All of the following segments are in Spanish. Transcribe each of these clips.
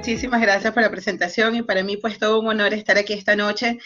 muchísimas gracias por la presentación y para mí pues todo un honor estar aquí esta noche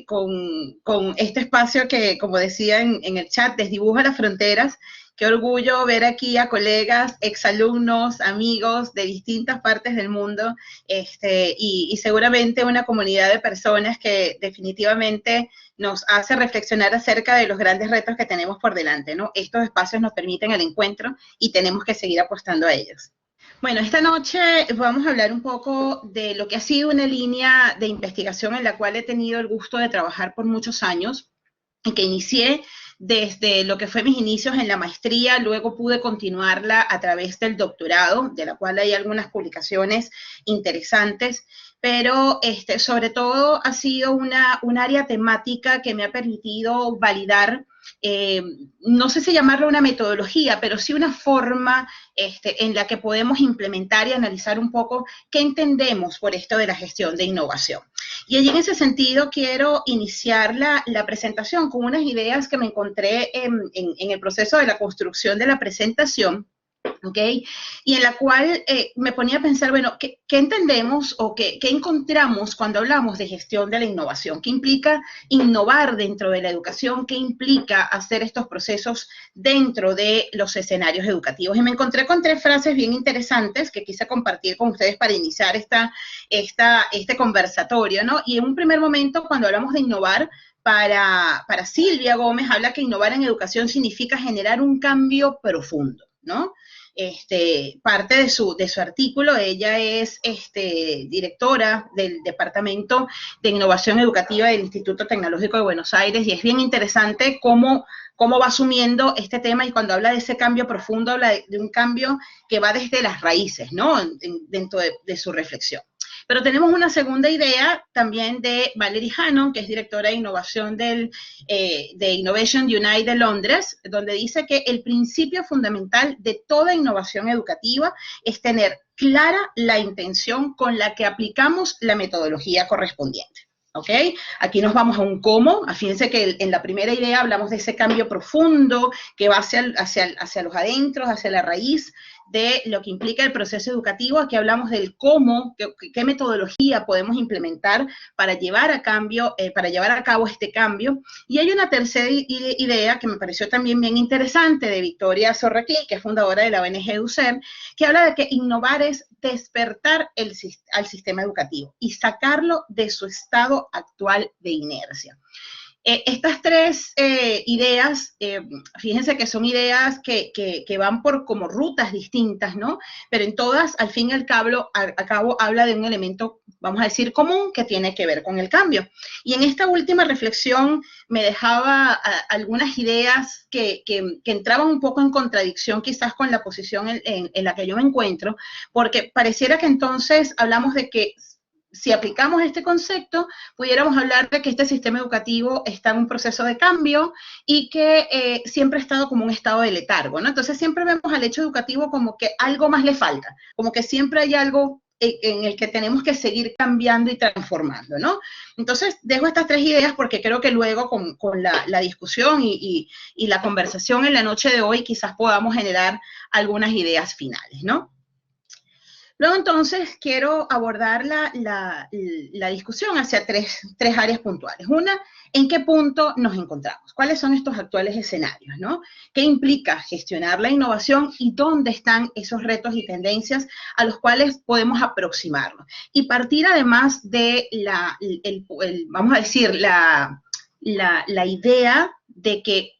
con este espacio que, como decía en el chat, desdibuja las fronteras. Qué orgullo ver aquí a colegas, exalumnos, amigos de distintas partes del mundo y seguramente una comunidad de personas que definitivamente nos hace reflexionar acerca de los grandes retos que tenemos por delante, ¿no? Estos espacios nos permiten el encuentro y tenemos que seguir apostando a ellos. Bueno, esta noche vamos a hablar un poco de lo que ha sido una línea de investigación en la cual he tenido el gusto de trabajar por muchos años y que inicié desde lo que fue mis inicios en la maestría, luego pude continuarla a través del doctorado, de la cual hay algunas publicaciones interesantes, pero sobre todo ha sido un área temática que me ha permitido validar, no sé si llamarlo una metodología, pero sí una forma en la que podemos implementar y analizar un poco qué entendemos por esto de la gestión de innovación. Y allí en ese sentido quiero iniciar la presentación con unas ideas que me encontré en el proceso de la construcción de la presentación, ¿ok? Y en la cual me ponía a pensar, bueno, ¿qué entendemos o qué encontramos cuando hablamos de gestión de la innovación? ¿Qué implica innovar dentro de la educación? ¿Qué implica hacer estos procesos dentro de los escenarios educativos? Y me encontré con tres frases bien interesantes que quise compartir con ustedes para iniciar este conversatorio, ¿no? Y en un primer momento, cuando hablamos de innovar, para Silvia Gómez, habla que innovar en educación significa generar un cambio profundo, ¿no? Parte de su artículo, ella es directora del Departamento de Innovación Educativa del Instituto Tecnológico de Buenos Aires, y es bien interesante cómo va asumiendo este tema, y cuando habla de ese cambio profundo, habla de un cambio que va desde las raíces, ¿no? Dentro de su reflexión. Pero tenemos una segunda idea también de Valerie Hannon, que es directora de innovación de Innovation Unite de Londres, donde dice que el principio fundamental de toda innovación educativa es tener clara la intención con la que aplicamos la metodología correspondiente. ¿Ok? Aquí nos vamos a un cómo. Fíjense que en la primera idea hablamos de ese cambio profundo que va hacia los adentros, hacia la raíz de lo que implica el proceso educativo. Aquí hablamos del cómo, qué metodología podemos implementar para llevar a cabo este cambio. Y hay una tercera idea que me pareció también bien interesante, de Victoria Sorraqui, que es fundadora de la ONG EduCer, que habla de que innovar es despertar al sistema educativo y sacarlo de su estado actual de inercia. Estas tres ideas, fíjense que son ideas que van por como rutas distintas, ¿no? Pero en todas, al fin y al cabo, habla de un elemento, vamos a decir, común, que tiene que ver con el cambio. Y en esta última reflexión me dejaba algunas ideas que entraban un poco en contradicción quizás con la posición en la que yo me encuentro, porque pareciera que entonces hablamos de que si aplicamos este concepto, pudiéramos hablar de que este sistema educativo está en un proceso de cambio y que siempre ha estado como un estado de letargo, ¿no? Entonces siempre vemos al hecho educativo como que algo más le falta, como que siempre hay algo en el que tenemos que seguir cambiando y transformando, ¿no? Entonces dejo estas tres ideas porque creo que luego con la discusión y la conversación en la noche de hoy quizás podamos generar algunas ideas finales, ¿no? Luego, entonces, quiero abordar la discusión hacia tres áreas puntuales. Una, ¿en qué punto nos encontramos? ¿Cuáles son estos actuales escenarios, ¿no? ¿Qué implica gestionar la innovación y dónde están esos retos y tendencias a los cuales podemos aproximarnos? Y partir además de vamos a decir, la idea de que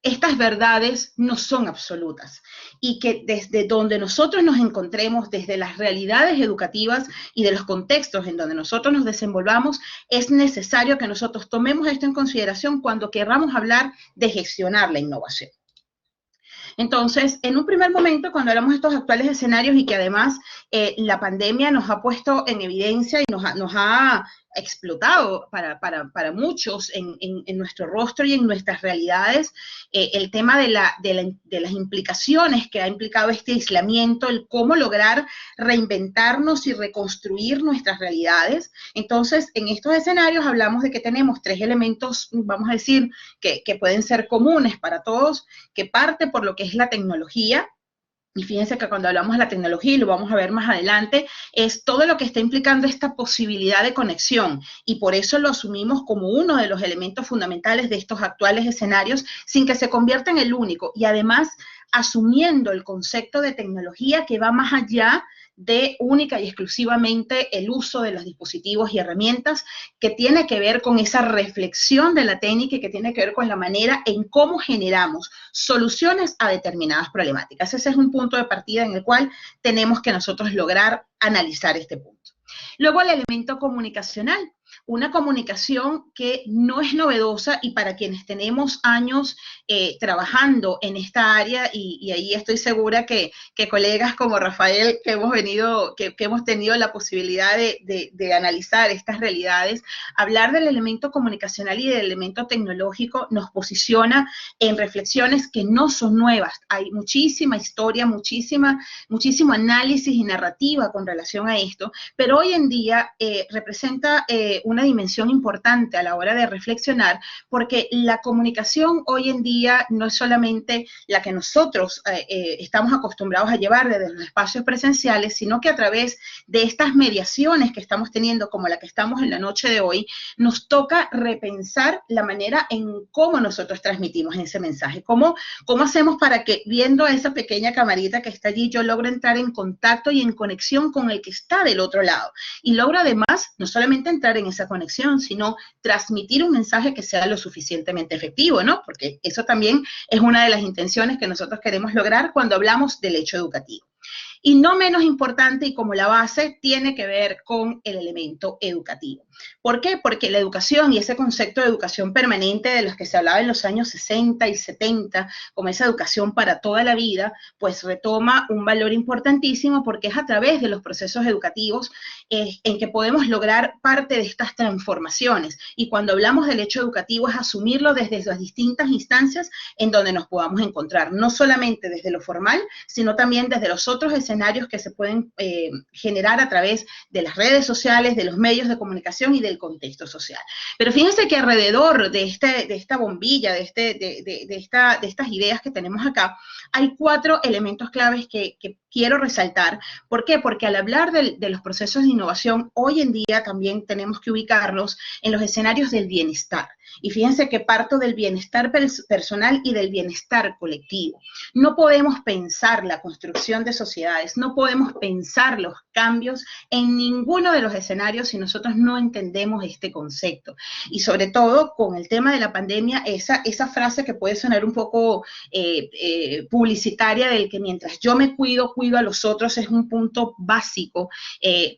estas verdades no son absolutas y que desde donde nosotros nos encontremos, desde las realidades educativas y de los contextos en donde nosotros nos desenvolvamos, es necesario que nosotros tomemos esto en consideración cuando querramos hablar de gestionar la innovación. Entonces, en un primer momento, cuando hablamos de estos actuales escenarios y que además la pandemia nos ha puesto en evidencia y nos ha explotado para muchos en nuestro rostro y en nuestras realidades, el tema de las implicaciones que ha implicado este aislamiento, el cómo lograr reinventarnos y reconstruir nuestras realidades. Entonces, en estos escenarios hablamos de que tenemos tres elementos, vamos a decir, que pueden ser comunes para todos, que parte por lo que es la tecnología, y fíjense que cuando hablamos de la tecnología, y lo vamos a ver más adelante, es todo lo que está implicando esta posibilidad de conexión, y por eso lo asumimos como uno de los elementos fundamentales de estos actuales escenarios, sin que se convierta en el único, y además asumiendo el concepto de tecnología que va más allá de única y exclusivamente el uso de los dispositivos y herramientas, que tiene que ver con esa reflexión de la técnica y que tiene que ver con la manera en cómo generamos soluciones a determinadas problemáticas. Ese es un punto de partida en el cual tenemos que nosotros lograr analizar este punto. Luego el elemento comunicacional, una comunicación que no es novedosa, y para quienes tenemos años trabajando en esta área, y ahí estoy segura que colegas como Rafael, que hemos tenido la posibilidad de analizar estas realidades, hablar del elemento comunicacional y del elemento tecnológico nos posiciona en reflexiones que no son nuevas. Hay muchísima historia, muchísimo análisis y narrativa con relación a esto, pero hoy en día representa una dimensión importante a la hora de reflexionar, porque la comunicación hoy en día no es solamente la que nosotros estamos acostumbrados a llevar desde los espacios presenciales, sino que a través de estas mediaciones que estamos teniendo, como la que estamos en la noche de hoy, nos toca repensar la manera en cómo nosotros transmitimos ese mensaje, cómo hacemos para que, viendo a esa pequeña camarita que está allí, yo logro entrar en contacto y en conexión con el que está del otro lado, y logro además no solamente entrar en esa conexión, sino transmitir un mensaje que sea lo suficientemente efectivo, ¿no? Porque eso también es una de las intenciones que nosotros queremos lograr cuando hablamos del hecho educativo. Y no menos importante, y como la base, tiene que ver con el elemento educativo. ¿Por qué? Porque la educación y ese concepto de educación permanente de los que se hablaba en los años 60 y 70, como esa educación para toda la vida, pues retoma un valor importantísimo, porque es a través de los procesos educativos en que podemos lograr parte de estas transformaciones. Y cuando hablamos del hecho educativo es asumirlo desde las distintas instancias en donde nos podamos encontrar, no solamente desde lo formal, sino también desde los otros escenarios que se pueden generar a través de las redes sociales, de los medios de comunicación y del contexto social. Pero fíjense que alrededor de esta bombilla, de estas ideas que tenemos acá, hay 4 elementos claves que quiero resaltar. ¿Por qué? Porque al hablar de los procesos de innovación, hoy en día también tenemos que ubicarnos en los escenarios del bienestar. Y fíjense que parto del bienestar personal y del bienestar colectivo. No podemos pensar la construcción de sociedades, no podemos pensar los cambios en ninguno de los escenarios si nosotros no entendemos este concepto. Y sobre todo con el tema de la pandemia, esa frase que puede sonar un poco publicitaria, del que mientras yo me cuido a los otros, es un punto básico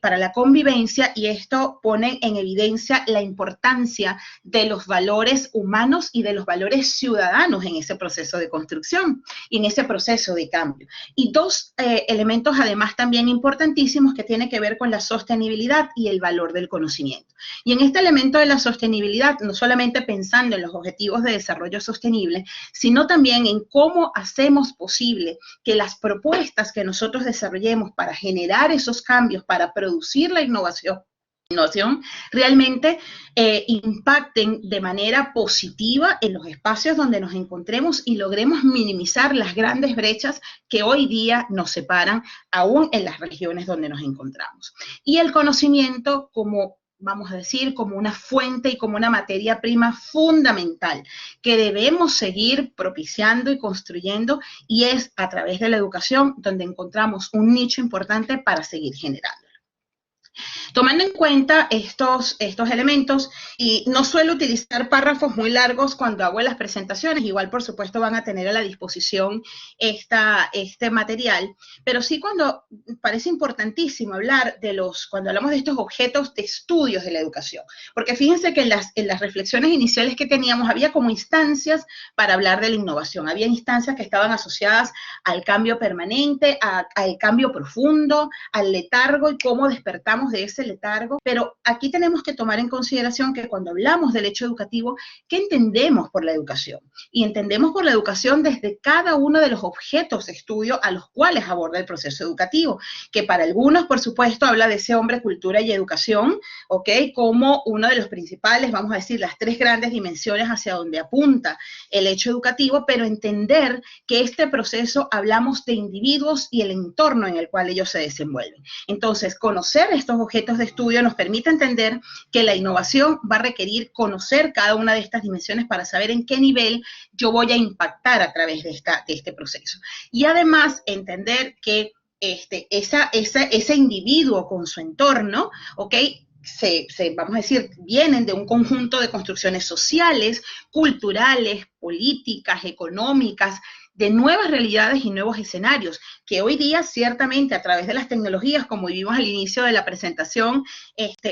para la convivencia, y esto pone en evidencia la importancia de los valores humanos y de los valores ciudadanos en ese proceso de construcción y en ese proceso de cambio. Y 2 elementos además también importantísimos que tienen que ver con la sostenibilidad y el valor del conocimiento. Y en este elemento de la sostenibilidad, no solamente pensando en los objetivos de desarrollo sostenible, sino también en cómo hacemos posible que las propuestas que nosotros desarrollemos para generar esos cambios, para producir la innovación realmente impacten de manera positiva en los espacios donde nos encontremos y logremos minimizar las grandes brechas que hoy día nos separan, aún en las regiones donde nos encontramos. Y el conocimiento como, vamos a decir, como una fuente y como una materia prima fundamental que debemos seguir propiciando y construyendo, y es a través de la educación donde encontramos un nicho importante para seguir generando. Tomando en cuenta estos elementos, y no suelo utilizar párrafos muy largos cuando hago las presentaciones, igual por supuesto van a tener a la disposición este material, pero sí cuando parece importantísimo hablar cuando hablamos de estos objetos de estudios de la educación, porque fíjense que en las reflexiones iniciales que teníamos había como instancias para hablar de la innovación, había instancias que estaban asociadas al cambio permanente, al cambio profundo, al letargo y cómo despertamos despertamos de ese letargo, pero aquí tenemos que tomar en consideración que cuando hablamos del hecho educativo, ¿qué entendemos por la educación? Y entendemos por la educación desde cada uno de los objetos de estudio a los cuales aborda el proceso educativo, que para algunos, por supuesto, habla de ese hombre, cultura y educación, ¿ok? Como uno de los principales, vamos a decir, las tres grandes dimensiones hacia donde apunta el hecho educativo, pero entender que este proceso hablamos de individuos y el entorno en el cual ellos se desenvuelven. Entonces, conocer estos objetos de estudio nos permite entender que la innovación va a requerir conocer cada una de estas dimensiones para saber en qué nivel yo voy a impactar a través de este proceso. Y además, entender que ese individuo con su entorno, ¿ok? Vamos a decir, vienen de un conjunto de construcciones sociales, culturales, políticas, económicas, de nuevas realidades y nuevos escenarios, que hoy día ciertamente a través de las tecnologías, como vimos al inicio de la presentación,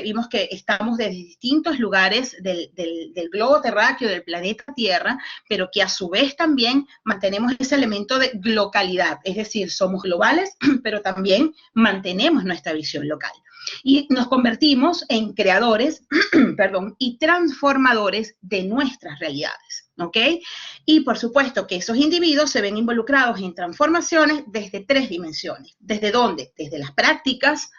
vimos que estamos desde distintos lugares del globo terráqueo, del planeta Tierra, pero que a su vez también mantenemos ese elemento de localidad, es decir, somos globales, pero también mantenemos nuestra visión local. Y nos convertimos en creadores, perdón, y transformadores de nuestras realidades, ¿ok? Y por supuesto que esos individuos se ven involucrados en transformaciones desde tres dimensiones. ¿Desde dónde? Desde las prácticas,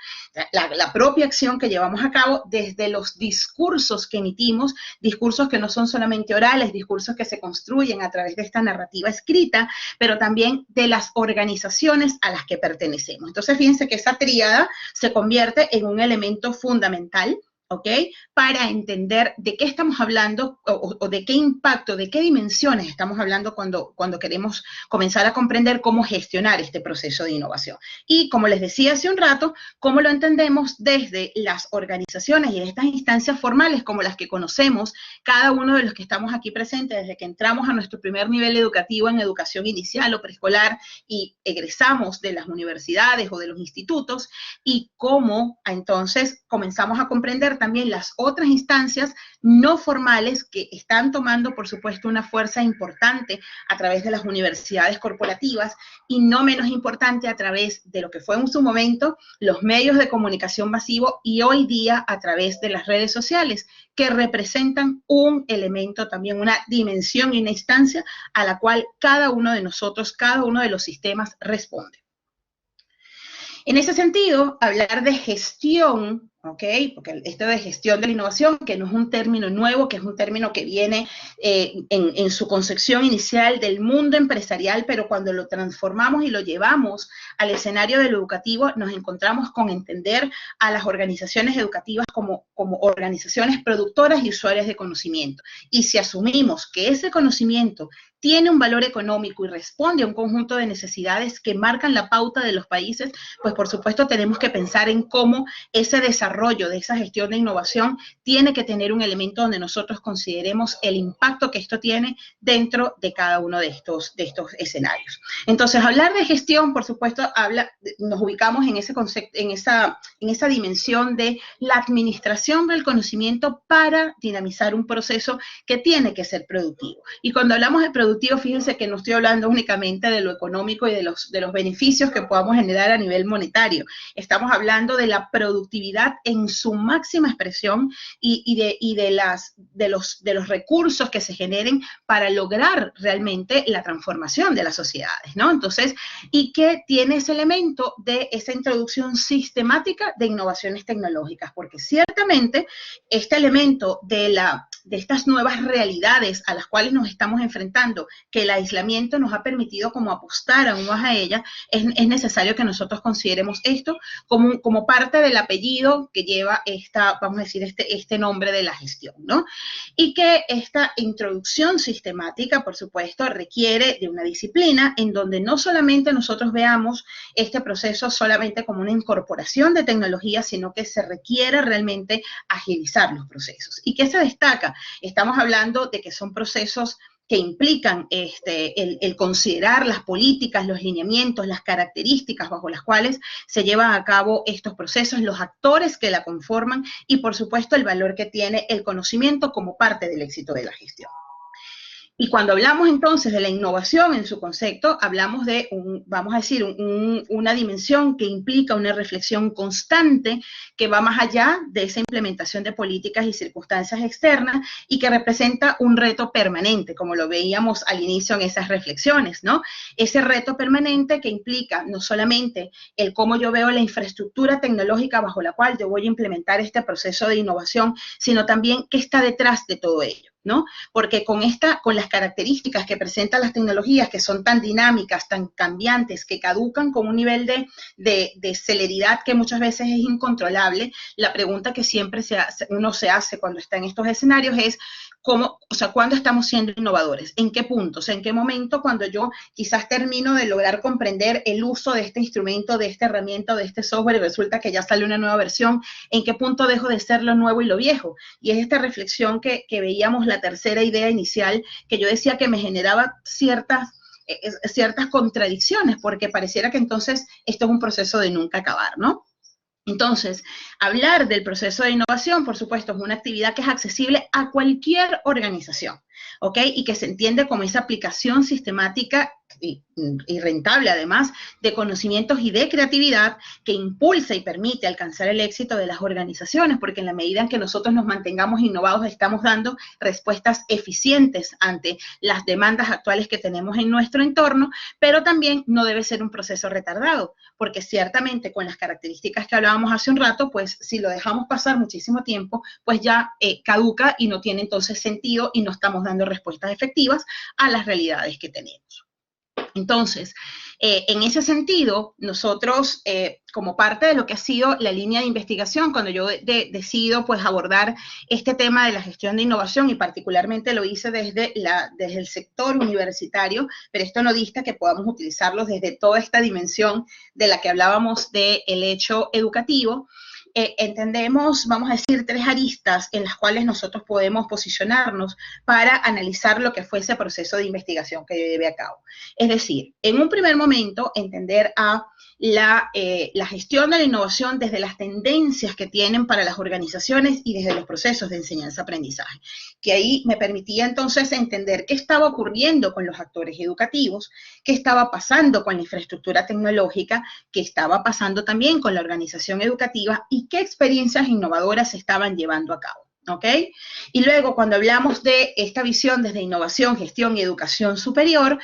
la propia acción que llevamos a cabo, desde los discursos que emitimos, discursos que no son solamente orales, discursos que se construyen a través de esta narrativa escrita, pero también de las organizaciones a las que pertenecemos. Entonces, fíjense que esa tríada se convierte en un elemento fundamental, ¿ok? Para entender de qué estamos hablando o de qué impacto, de qué dimensiones estamos hablando cuando queremos comenzar a comprender cómo gestionar este proceso de innovación. Y como les decía hace un rato, cómo lo entendemos desde las organizaciones y de estas instancias formales como las que conocemos, cada uno de los que estamos aquí presentes desde que entramos a nuestro primer nivel educativo en educación inicial o preescolar y egresamos de las universidades o de los institutos, y cómo entonces comenzamos a comprender también las otras instancias no formales que están tomando, por supuesto, una fuerza importante a través de las universidades corporativas y no menos importante a través de lo que fue en su momento los medios de comunicación masivo y hoy día a través de las redes sociales, que representan un elemento también, una dimensión y una instancia a la cual cada uno de nosotros, cada uno de los sistemas responde. En ese sentido, hablar de gestión, ¿ok? Porque esto de gestión de la innovación, que no es un término nuevo, que es un término que viene en su concepción inicial del mundo empresarial, pero cuando lo transformamos y lo llevamos al escenario de lo educativo, nos encontramos con entender a las organizaciones educativas como organizaciones productoras y usuarias de conocimiento. Y si asumimos que ese conocimiento tiene un valor económico y responde a un conjunto de necesidades que marcan la pauta de los países, pues por supuesto tenemos que pensar en cómo ese desarrollo de esa gestión de innovación tiene que tener un elemento donde nosotros consideremos el impacto que esto tiene dentro de cada uno de estos escenarios. Entonces, hablar de gestión, por supuesto, nos ubicamos en ese concepto, en esa dimensión de la administración del conocimiento para dinamizar un proceso que tiene que ser productivo. Y cuando hablamos de productivo, fíjense que no estoy hablando únicamente de lo económico y de los beneficios que podamos generar a nivel monetario. Estamos hablando de la productividad en su máxima expresión y de los recursos que se generen para lograr realmente la transformación de las sociedades, ¿no? Entonces, ¿y qué tiene ese elemento de esa introducción sistemática de innovaciones tecnológicas? Porque ciertamente este elemento de estas nuevas realidades a las cuales nos estamos enfrentando, que el aislamiento nos ha permitido como apostar aún más a ella, es necesario que nosotros consideremos esto como parte del apellido que lleva vamos a decir, este nombre de la gestión, ¿no? Y que esta introducción sistemática, por supuesto, requiere de una disciplina en donde no solamente nosotros veamos este proceso solamente como una incorporación de tecnología, sino que se requiere realmente agilizar los procesos. ¿Y qué se destaca? Estamos hablando de que son procesos que implican el considerar las políticas, los lineamientos, las características bajo las cuales se llevan a cabo estos procesos, los actores que la conforman y, por supuesto, el valor que tiene el conocimiento como parte del éxito de la gestión. Y cuando hablamos entonces de la innovación en su concepto, hablamos de, vamos a decir, una dimensión que implica una reflexión constante que va más allá de esa implementación de políticas y circunstancias externas y que representa un reto permanente, como lo veíamos al inicio en esas reflexiones, ¿no? Ese reto permanente que implica no solamente el cómo yo veo la infraestructura tecnológica bajo la cual yo voy a implementar este proceso de innovación, sino también qué está detrás de todo ello, ¿no? Porque con las características que presentan las tecnologías, que son tan dinámicas, tan cambiantes, que caducan con un nivel de celeridad que muchas veces es incontrolable, la pregunta que siempre uno se hace cuando está en estos escenarios es, ¿cuándo estamos siendo innovadores? ¿En qué punto? O sea, ¿en qué momento cuando yo quizás termino de lograr comprender el uso de este instrumento, de esta herramienta, de este software y resulta que ya sale una nueva versión? ¿En qué punto dejo de ser lo nuevo y lo viejo? Y es esta reflexión que veíamos, la tercera idea inicial, que yo decía que me generaba ciertas contradicciones, porque pareciera que entonces esto es un proceso de nunca acabar, ¿no? Entonces, hablar del proceso de innovación, por supuesto, es una actividad que es accesible a cualquier organización, ¿ok? Y que se entiende como esa aplicación sistemática y rentable, además, de conocimientos y de creatividad que impulsa y permite alcanzar el éxito de las organizaciones, porque en la medida en que nosotros nos mantengamos innovados, estamos dando respuestas eficientes ante las demandas actuales que tenemos en nuestro entorno, pero también no debe ser un proceso retardado, porque ciertamente con las características que hablábamos hace un rato, pues si lo dejamos pasar muchísimo tiempo, pues ya caduca y no tiene entonces sentido y no estamos dando respuestas efectivas a las realidades que tenemos. Entonces, en ese sentido, nosotros, como parte de lo que ha sido la línea de investigación, cuando yo decido pues, abordar este tema de la gestión de innovación, y particularmente lo hice desde el sector universitario, pero esto no dista que podamos utilizarlo desde toda esta dimensión de la que hablábamos del hecho educativo. Entendemos, vamos a decir, tres aristas en las cuales nosotros podemos posicionarnos para analizar lo que fue ese proceso de investigación que yo llevé a cabo. Es decir, en un primer momento, entender a la gestión de la innovación desde las tendencias que tienen para las organizaciones y desde los procesos de enseñanza-aprendizaje, que ahí me permitía entonces entender qué estaba ocurriendo con los actores educativos, qué estaba pasando con la infraestructura tecnológica, qué estaba pasando también con la organización educativa y qué experiencias innovadoras se estaban llevando a cabo. ¿Ok? Y luego, cuando hablamos de esta visión desde innovación, gestión y educación superior,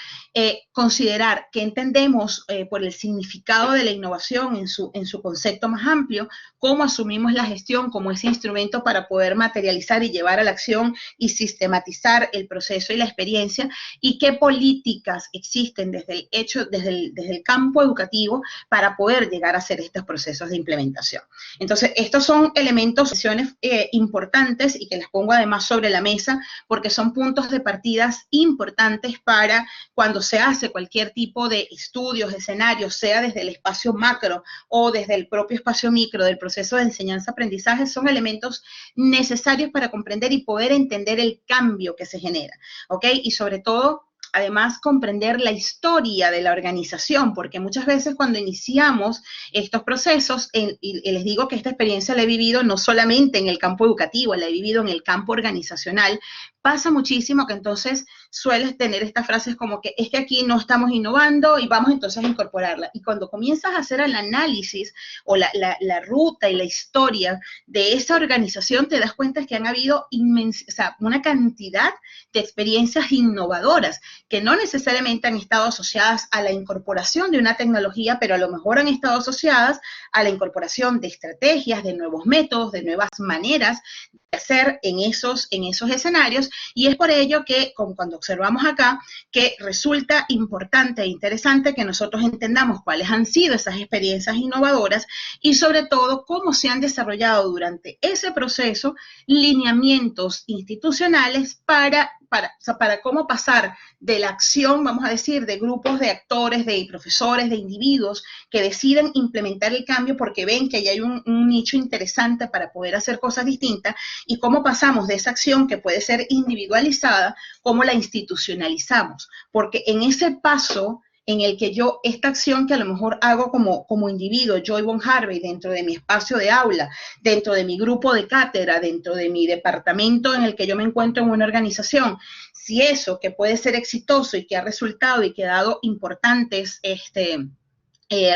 considerar que entendemos por el significado de la innovación en su concepto más amplio, cómo asumimos la gestión como ese instrumento para poder materializar y llevar a la acción y sistematizar el proceso y la experiencia, y qué políticas existen desde el campo educativo para poder llegar a hacer estos procesos de implementación. Entonces, estos son elementos, sesiones importantes y que las pongo además sobre la mesa porque son puntos de partidas importantes para cuando se hace cualquier tipo de estudios, escenarios, sea desde el espacio macro o desde el propio espacio micro del proceso de enseñanza-aprendizaje, son elementos necesarios para comprender y poder entender el cambio que se genera, ¿ok? Y sobre todo, además, comprender la historia de la organización, porque muchas veces cuando iniciamos estos procesos, y les digo que esta experiencia la he vivido no solamente en el campo educativo, la he vivido en el campo organizacional, pasa muchísimo que entonces sueles tener estas frases como que es que aquí no estamos innovando y vamos entonces a incorporarla. Y cuando comienzas a hacer el análisis o la ruta y la historia de esa organización, te das cuenta que han habido una cantidad de experiencias innovadoras que no necesariamente han estado asociadas a la incorporación de una tecnología, pero a lo mejor han estado asociadas a la incorporación de estrategias, de nuevos métodos, de nuevas maneras de hacer en esos escenarios, y es por ello que, como cuando observamos acá, que resulta importante e interesante que nosotros entendamos cuáles han sido esas experiencias innovadoras y sobre todo cómo se han desarrollado durante ese proceso lineamientos institucionales para cómo pasar de la acción, vamos a decir, de grupos de actores, de profesores, de individuos que deciden implementar el cambio porque ven que ahí hay un nicho interesante para poder hacer cosas distintas, y cómo pasamos de esa acción que puede ser individualizada, cómo la institucionalizamos, porque en ese paso en el que yo, esta acción que a lo mejor hago como individuo, Joy Von Harvey, dentro de mi espacio de aula, dentro de mi grupo de cátedra, dentro de mi departamento en el que yo me encuentro en una organización, si eso que puede ser exitoso y que ha resultado y que ha dado importantes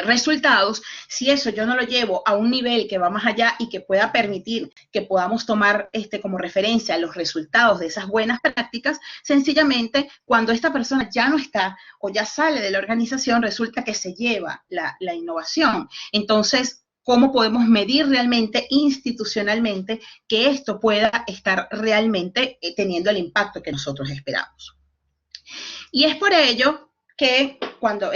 resultados, si eso yo no lo llevo a un nivel que va más allá y que pueda permitir que podamos tomar como referencia los resultados de esas buenas prácticas, sencillamente cuando esta persona ya no está o ya sale de la organización, resulta que se lleva la innovación. Entonces, ¿cómo podemos medir realmente institucionalmente que esto pueda estar realmente teniendo el impacto que nosotros esperamos? Y es por ello que cuando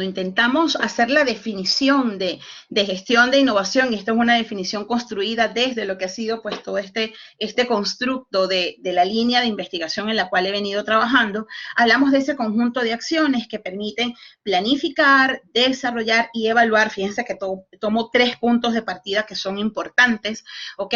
intentamos hacer la definición de gestión de innovación, y esto es una definición construida desde lo que ha sido pues todo este constructo de la línea de investigación en la cual he venido trabajando, hablamos de ese conjunto de acciones que permiten planificar, desarrollar y evaluar. Fíjense que tomo 3 puntos de partida que son importantes, ¿ok?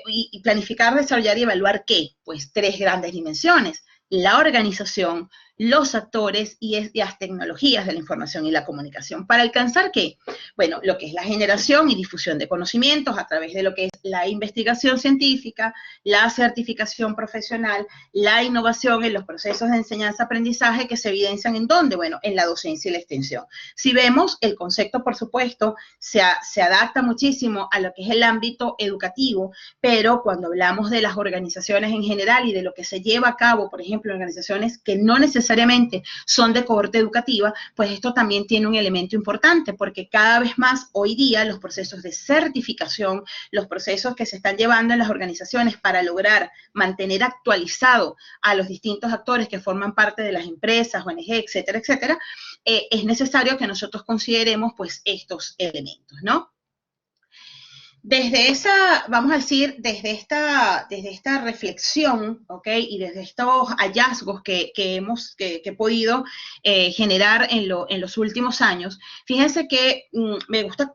Y planificar, desarrollar y evaluar, ¿qué? Pues 3 grandes dimensiones: la organización, los actores y las tecnologías de la información y la comunicación. ¿Para alcanzar qué? Bueno, lo que es la generación y difusión de conocimientos a través de lo que es la investigación científica, la certificación profesional, la innovación en los procesos de enseñanza-aprendizaje que se evidencian ¿en dónde? Bueno, en la docencia y la extensión. Si vemos, el concepto, por supuesto, se adapta muchísimo a lo que es el ámbito educativo, pero cuando hablamos de las organizaciones en general y de lo que se lleva a cabo, por ejemplo, organizaciones que no necesariamente son de cohorte educativa, pues esto también tiene un elemento importante, porque cada vez más hoy día los procesos de certificación, los procesos que se están llevando en las organizaciones para lograr mantener actualizado a los distintos actores que forman parte de las empresas, ONG, etcétera, etcétera, es necesario que nosotros consideremos pues estos elementos, ¿no? Desde esa, vamos a decir, desde esta reflexión, ¿ok? Y desde estos hallazgos que he podido generar en los últimos años, fíjense que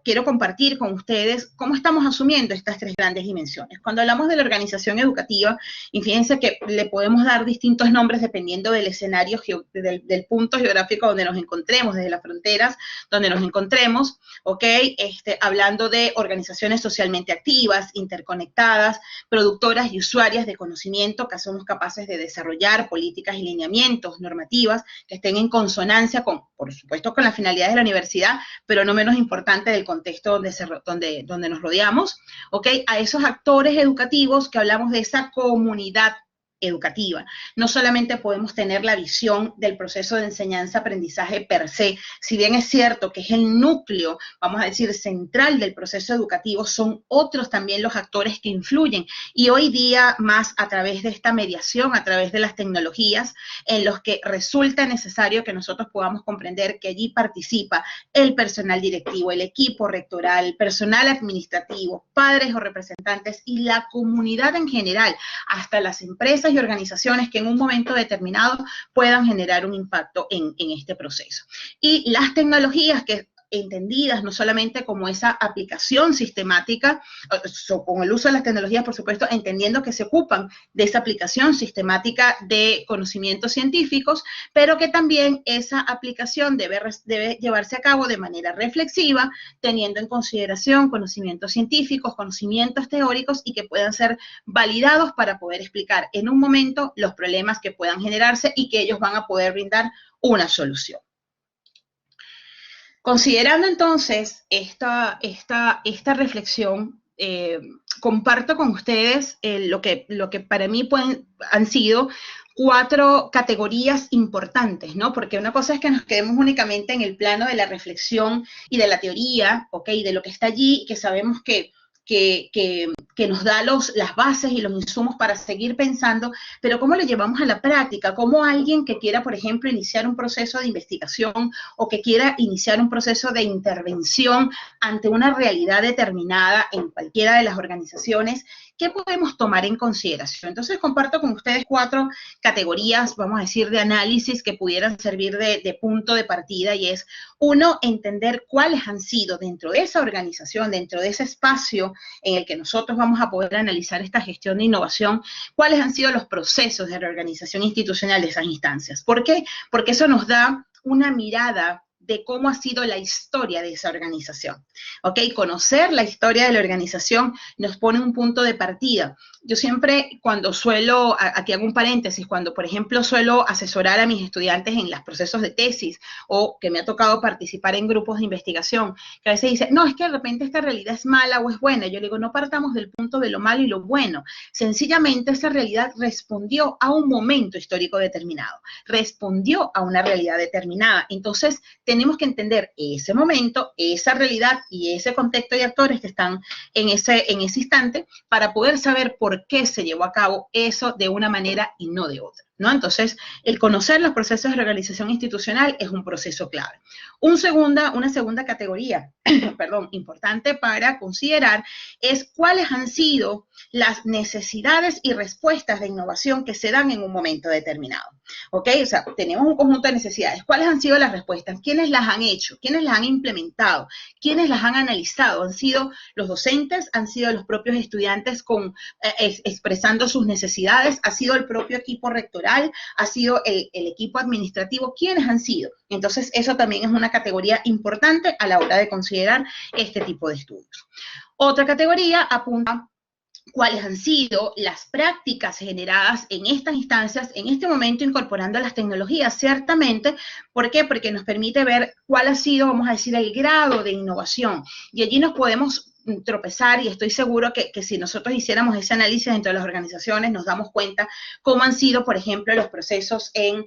quiero compartir con ustedes cómo estamos asumiendo estas 3 grandes dimensiones. Cuando hablamos de la organización educativa, y fíjense que le podemos dar distintos nombres dependiendo del escenario, del punto geográfico donde nos encontremos, desde las fronteras donde nos encontremos, ¿ok? Hablando de organizaciones sociales socialmente activas, interconectadas, productoras y usuarias de conocimiento, que somos capaces de desarrollar políticas y lineamientos, normativas, que estén en consonancia con, por supuesto, con las finalidades de la universidad, pero no menos importante del contexto donde nos rodeamos, ¿ok? A esos actores educativos que hablamos de esa comunidad educativa. No solamente podemos tener la visión del proceso de enseñanza-aprendizaje per se, si bien es cierto que es el núcleo, vamos a decir, central del proceso educativo, son otros también los actores que influyen, y hoy día más a través de esta mediación, a través de las tecnologías, en los que resulta necesario que nosotros podamos comprender que allí participa el personal directivo, el equipo rectoral, el personal administrativo, padres o representantes y la comunidad en general, hasta las empresas y organizaciones que en un momento determinado puedan generar un impacto en este proceso. Y las tecnologías que entendidas no solamente como esa aplicación sistemática, con el uso de las tecnologías, por supuesto, entendiendo que se ocupan de esa aplicación sistemática de conocimientos científicos, pero que también esa aplicación debe llevarse a cabo de manera reflexiva, teniendo en consideración conocimientos científicos, conocimientos teóricos y que puedan ser validados para poder explicar en un momento los problemas que puedan generarse y que ellos van a poder brindar una solución. Considerando entonces esta reflexión, comparto con ustedes lo que para mí han sido 4 categorías importantes, ¿no? Porque una cosa es que nos quedemos únicamente en el plano de la reflexión y de la teoría, ¿ok? De lo que está allí, que sabemos que nos da las bases y los insumos para seguir pensando, pero ¿cómo lo llevamos a la práctica? ¿Cómo alguien que quiera, por ejemplo, iniciar un proceso de investigación o que quiera iniciar un proceso de intervención ante una realidad determinada en cualquiera de las organizaciones, qué podemos tomar en consideración? Entonces, comparto con ustedes 4 categorías, vamos a decir, de análisis que pudieran servir de punto de partida, y es, 1, entender cuáles han sido dentro de esa organización, dentro de ese espacio en el que nosotros vamos a poder analizar esta gestión de innovación, cuáles han sido los procesos de reorganización institucional de esas instancias. ¿Por qué? Porque eso nos da una mirada de cómo ha sido la historia de esa organización. ¿Ok? Conocer la historia de la organización nos pone un punto de partida. Yo siempre, cuando suelo, aquí hago un paréntesis, cuando por ejemplo suelo asesorar a mis estudiantes en los procesos de tesis o que me ha tocado participar en grupos de investigación, que a veces dicen, no, es que de repente esta realidad es mala o es buena. Yo le digo, no partamos del punto de lo malo y lo bueno. Sencillamente esa realidad respondió a un momento histórico determinado, respondió a una realidad determinada. Entonces, tenemos que entender ese momento, esa realidad y ese contexto de actores que están en ese instante para poder saber por qué se llevó a cabo eso de una manera y no de otra, ¿no? Entonces, el conocer los procesos de reorganización institucional es un proceso clave. Una segunda categoría, perdón, importante para considerar es cuáles han sido las necesidades y respuestas de innovación que se dan en un momento determinado. ¿Ok? O sea, tenemos un conjunto de necesidades. ¿Cuáles han sido las respuestas? ¿Quiénes las han hecho? ¿Quiénes las han implementado? ¿Quiénes las han analizado? ¿Han sido los docentes? ¿Han sido los propios estudiantes expresando sus necesidades? ¿Ha sido el propio equipo rectoral? ¿Ha sido el equipo administrativo? ¿Quiénes han sido? Entonces, eso también es una categoría importante a la hora de considerar este tipo de estudios. Otra categoría apunta cuáles han sido las prácticas generadas en estas instancias, en este momento incorporando las tecnologías, ciertamente. ¿Por qué? Porque nos permite ver cuál ha sido, vamos a decir, el grado de innovación. Y allí nos podemos tropezar, y estoy seguro que si nosotros hiciéramos ese análisis dentro de las organizaciones, nos damos cuenta cómo han sido, por ejemplo, los procesos en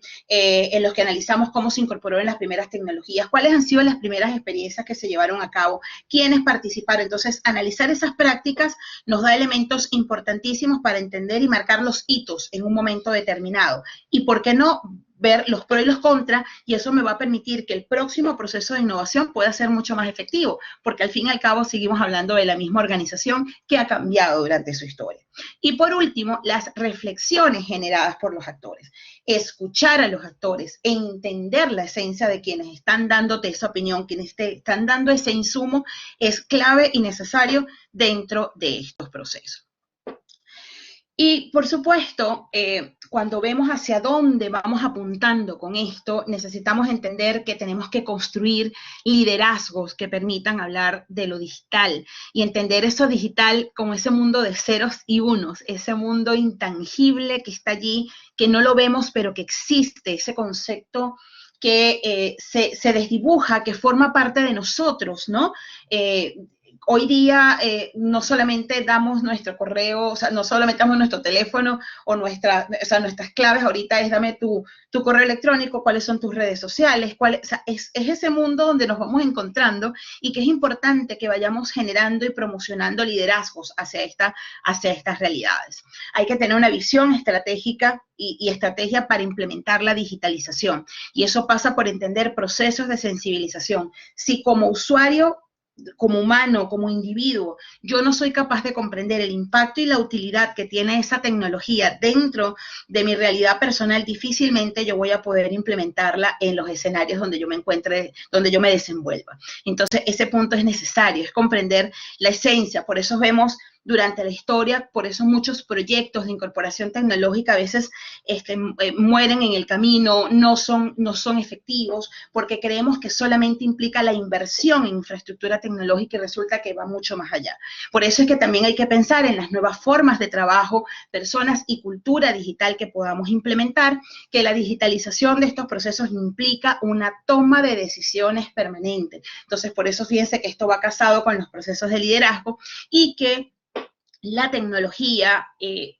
los que analizamos cómo se incorporó en las primeras tecnologías, cuáles han sido las primeras experiencias que se llevaron a cabo, quiénes participaron. Entonces, analizar esas prácticas nos da elementos importantísimos para entender y marcar los hitos en un momento determinado. Y, ¿por qué no?, ver los pros y los contras, y eso me va a permitir que el próximo proceso de innovación pueda ser mucho más efectivo, porque al fin y al cabo seguimos hablando de la misma organización que ha cambiado durante su historia. Y por último, las reflexiones generadas por los actores. Escuchar a los actores, entender la esencia de quienes están dándote esa opinión, quienes te están dando ese insumo, es clave y necesario dentro de estos procesos. Y, por supuesto, cuando vemos hacia dónde vamos apuntando con esto, necesitamos entender que tenemos que construir liderazgos que permitan hablar de lo digital y entender eso digital como ese mundo de ceros y unos, ese mundo intangible que está allí, que no lo vemos, pero que existe, ese concepto que se desdibuja, que forma parte de nosotros, ¿no? Hoy día no solamente damos nuestro correo, o sea, no solamente damos nuestro teléfono o nuestras claves, ahorita es dame tu correo electrónico, cuáles son tus redes sociales, o sea, es ese mundo donde nos vamos encontrando y que es importante que vayamos generando y promocionando liderazgos hacia estas realidades. Hay que tener una visión estratégica y estrategia para implementar la digitalización, y eso pasa por entender procesos de sensibilización. Si como usuario, como humano, como individuo, yo no soy capaz de comprender el impacto y la utilidad que tiene esa tecnología dentro de mi realidad personal, difícilmente yo voy a poder implementarla en los escenarios donde yo me encuentre, donde yo me desenvuelva. Entonces, ese punto es necesario, es comprender la esencia. Por eso vemos durante la historia, por eso muchos proyectos de incorporación tecnológica a veces mueren en el camino, no son efectivos, porque creemos que solamente implica la inversión en infraestructura tecnológica y resulta que va mucho más allá. Por eso es que también hay que pensar en las nuevas formas de trabajo, personas y cultura digital que podamos implementar, que la digitalización de estos procesos implica una toma de decisiones permanente. Entonces, por eso fíjense que esto va casado con los procesos de liderazgo y que la tecnología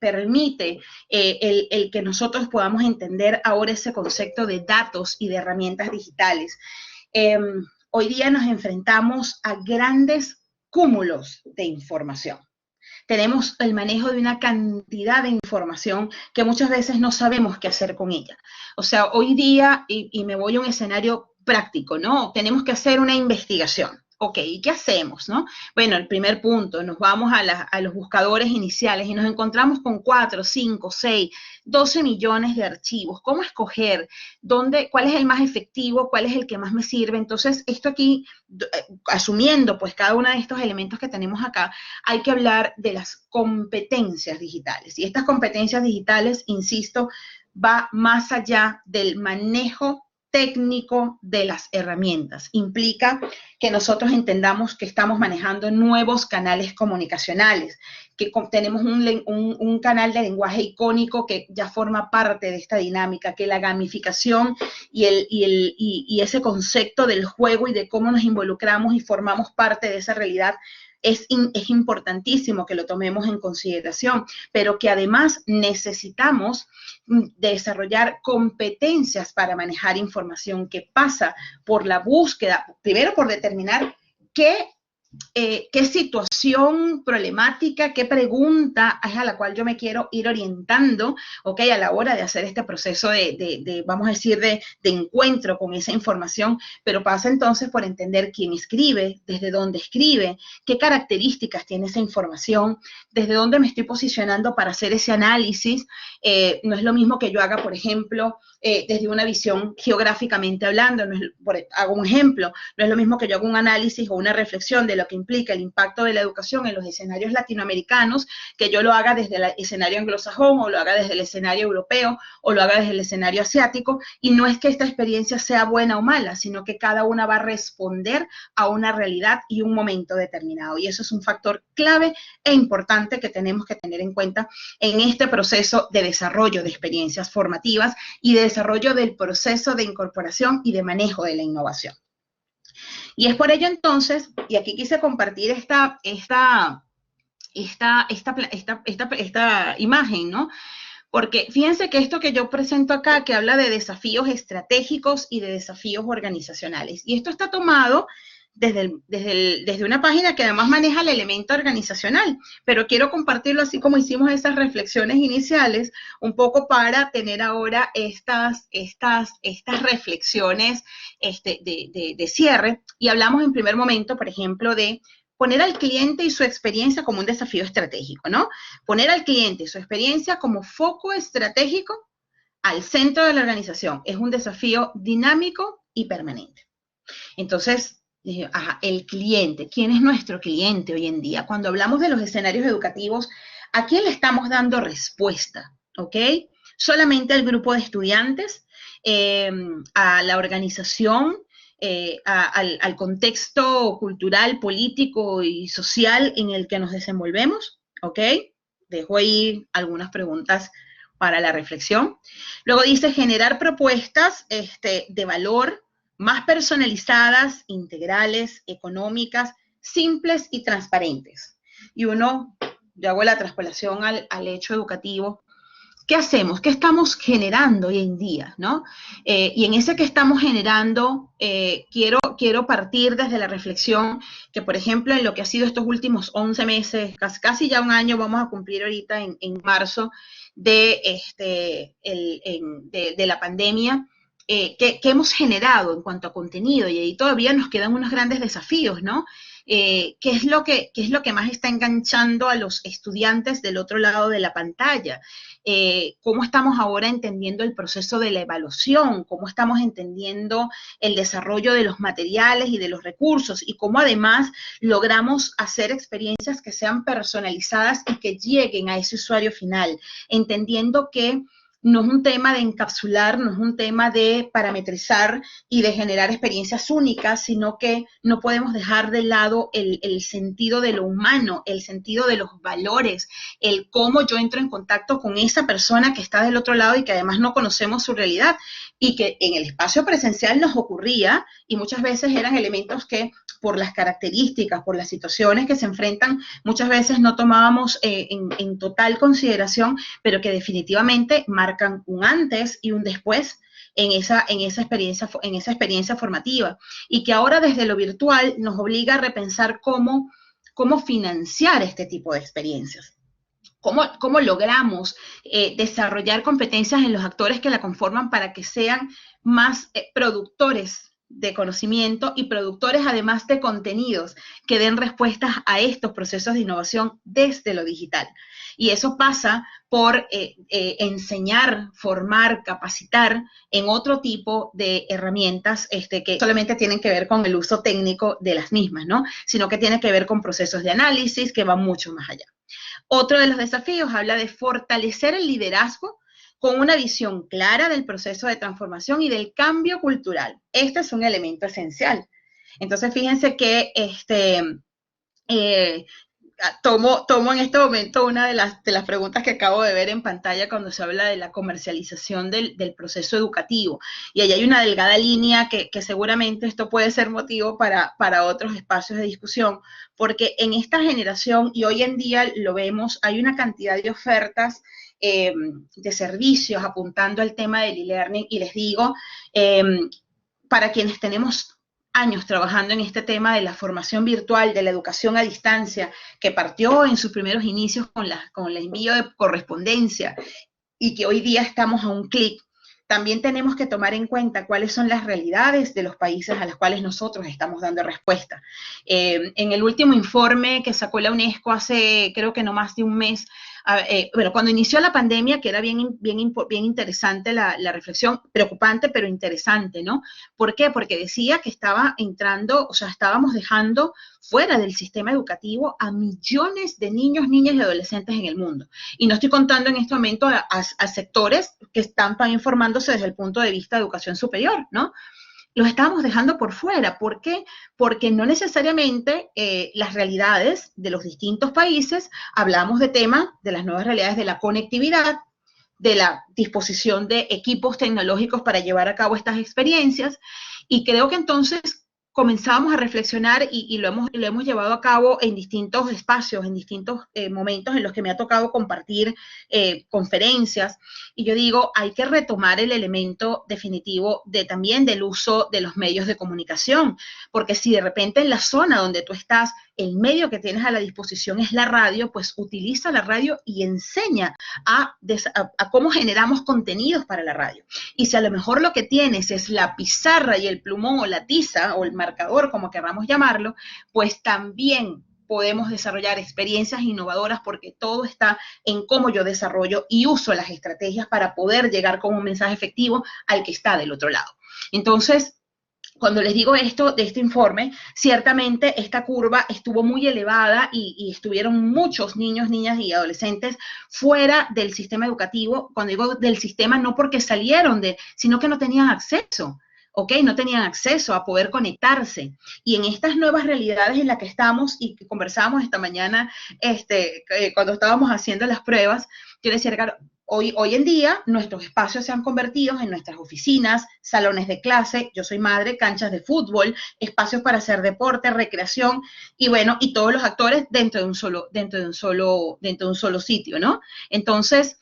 permite el que nosotros podamos entender ahora ese concepto de datos y de herramientas digitales. Hoy día nos enfrentamos a grandes cúmulos de información. Tenemos el manejo de una cantidad de información que muchas veces no sabemos qué hacer con ella. O sea, hoy día, y me voy a un escenario práctico, ¿no? Tenemos que hacer una investigación. Ok, ¿y qué hacemos, no? Bueno, el primer punto, nos vamos a los buscadores iniciales y nos encontramos con 4, 5, 6, 12 millones de archivos. ¿Cómo escoger? ¿Cuál es el más efectivo? ¿Cuál es el que más me sirve? Entonces, esto aquí, asumiendo pues cada uno de estos elementos que tenemos acá, hay que hablar de las competencias digitales. Y estas competencias digitales, insisto, va más allá del manejo técnico de las herramientas. Implica que nosotros entendamos que estamos manejando nuevos canales comunicacionales, que tenemos un canal de lenguaje icónico que ya forma parte de esta dinámica, que la gamificación y ese concepto del juego y de cómo nos involucramos y formamos parte de esa realidad es importantísimo que lo tomemos en consideración, pero que además necesitamos desarrollar competencias para manejar información que pasa por la búsqueda, primero por determinar qué situación problemática, qué pregunta es a la cual yo me quiero ir orientando, ¿ok? A la hora de hacer este proceso vamos a decir, de encuentro con esa información, pero pasa entonces por entender quién escribe, desde dónde escribe, qué características tiene esa información, desde dónde me estoy posicionando para hacer ese análisis. No es lo mismo que yo haga, por ejemplo, desde una visión geográficamente hablando, hago un ejemplo, no es lo mismo que yo haga un análisis o una reflexión de lo que implica el impacto de la educación en los escenarios latinoamericanos, que yo lo haga desde el escenario anglosajón, o lo haga desde el escenario europeo, o lo haga desde el escenario asiático, y no es que esta experiencia sea buena o mala, sino que cada una va a responder a una realidad y un momento determinado, y eso es un factor clave e importante que tenemos que tener en cuenta en este proceso de desarrollo de experiencias formativas y de desarrollo del proceso de incorporación y de manejo de la innovación. Y es por ello entonces, y aquí quise compartir esta imagen, ¿no? Porque fíjense que esto que yo presento acá, que habla de desafíos estratégicos y de desafíos organizacionales, y esto está tomado desde una página que además maneja el elemento organizacional, pero quiero compartirlo así como hicimos esas reflexiones iniciales, un poco para tener ahora estas reflexiones de cierre, y hablamos en primer momento, por ejemplo, de poner al cliente y su experiencia como un desafío estratégico, ¿no? Poner al cliente y su experiencia como foco estratégico al centro de la organización es un desafío dinámico y permanente. Entonces, el cliente, ¿quién es nuestro cliente hoy en día? Cuando hablamos de los escenarios educativos, ¿a quién le estamos dando respuesta? ¿Ok? Solamente al grupo de estudiantes, a la organización, al contexto cultural, político y social en el que nos desenvolvemos, ¿ok? Dejo ahí algunas preguntas para la reflexión. Luego dice generar propuestas de valor más personalizadas, integrales, económicas, simples y transparentes. Y yo hago la traspolación al hecho educativo. ¿Qué hacemos? ¿Qué estamos generando hoy en día? ¿No? Y en ese que estamos generando, quiero partir desde la reflexión que, por ejemplo, en lo que ha sido estos últimos 11 meses, casi ya un año, vamos a cumplir ahorita en marzo, de la pandemia, que hemos generado en cuanto a contenido, y ahí todavía nos quedan unos grandes desafíos, ¿no? ¿Qué es lo que más está enganchando a los estudiantes del otro lado de la pantalla? ¿Cómo estamos ahora entendiendo el proceso de la evaluación? ¿Cómo estamos entendiendo el desarrollo de los materiales y de los recursos? Y cómo además logramos hacer experiencias que sean personalizadas y que lleguen a ese usuario final, entendiendo que no es un tema de encapsular, no es un tema de parametrizar y de generar experiencias únicas, sino que no podemos dejar de lado el sentido de lo humano, el sentido de los valores, el cómo yo entro en contacto con esa persona que está del otro lado y que además no conocemos su realidad, y que en el espacio presencial nos ocurría, y muchas veces eran elementos que por las características, por las situaciones que se enfrentan, muchas veces no tomábamos en total consideración, pero que definitivamente marcan un antes y un después en esa experiencia formativa, y que ahora desde lo virtual nos obliga a repensar cómo financiar este tipo de experiencias. ¿Cómo logramos desarrollar competencias en los actores que la conforman para que sean más productores de conocimiento y productores además de contenidos que den respuestas a estos procesos de innovación desde lo digital? Y eso pasa por enseñar, formar, capacitar en otro tipo de herramientas que solamente tienen que ver con el uso técnico de las mismas, ¿no? Sino que tienen que ver con procesos de análisis que van mucho más allá. Otro de los desafíos habla de fortalecer el liderazgo con una visión clara del proceso de transformación y del cambio cultural. Este es un elemento esencial. Entonces, fíjense que eh, tomo en este momento una de las preguntas que acabo de ver en pantalla cuando se habla de la comercialización del proceso educativo. Y ahí hay una delgada línea que seguramente esto puede ser motivo para otros espacios de discusión, porque en esta generación, y hoy en día lo vemos, hay una cantidad de ofertas de servicios apuntando al tema del e-learning, y les digo, para quienes tenemos años trabajando en este tema de la formación virtual, de la educación a distancia, que partió en sus primeros inicios con el envío de correspondencia y que hoy día estamos a un clic. También tenemos que tomar en cuenta cuáles son las realidades de los países a los cuales nosotros estamos dando respuesta. En el último informe que sacó la UNESCO hace, creo que no más de un mes, bueno, cuando inició la pandemia, que era bien interesante la reflexión, preocupante pero interesante, ¿no? ¿Por qué? Porque decía que estaba entrando, o sea, estábamos dejando fuera del sistema educativo a millones de niños, niñas y adolescentes en el mundo. Y no estoy contando en este momento a sectores que están también formándose desde el punto de vista de educación superior, ¿no? Los estábamos dejando por fuera. ¿Por qué? Porque no necesariamente las realidades de los distintos países, hablamos de temas de las nuevas realidades de la conectividad, de la disposición de equipos tecnológicos para llevar a cabo estas experiencias, y creo que entonces comenzamos a reflexionar y lo hemos llevado a cabo en distintos espacios, en distintos momentos en los que me ha tocado compartir conferencias, y yo digo, hay que retomar el elemento definitivo también del uso de los medios de comunicación, porque si de repente en la zona donde tú estás, el medio que tienes a la disposición es la radio, pues utiliza la radio y enseña a cómo generamos contenidos para la radio. Y si a lo mejor lo que tienes es la pizarra y el plumón o la tiza o el marcador, como queramos llamarlo, pues también podemos desarrollar experiencias innovadoras, porque todo está en cómo yo desarrollo y uso las estrategias para poder llegar con un mensaje efectivo al que está del otro lado. Entonces, cuando les digo esto de este informe, ciertamente esta curva estuvo muy elevada y estuvieron muchos niños, niñas y adolescentes fuera del sistema educativo. Cuando digo del sistema, no porque salieron sino que no tenían acceso. ¿Ok? No tenían acceso a poder conectarse. Y en estas nuevas realidades en las que estamos, y que conversábamos esta mañana cuando estábamos haciendo las pruebas, yo les decía, Ricardo, hoy en día nuestros espacios se han convertido en nuestras oficinas, salones de clase, yo soy madre, canchas de fútbol, espacios para hacer deporte, recreación, y bueno, y todos los actores dentro de un solo sitio, ¿no? Entonces,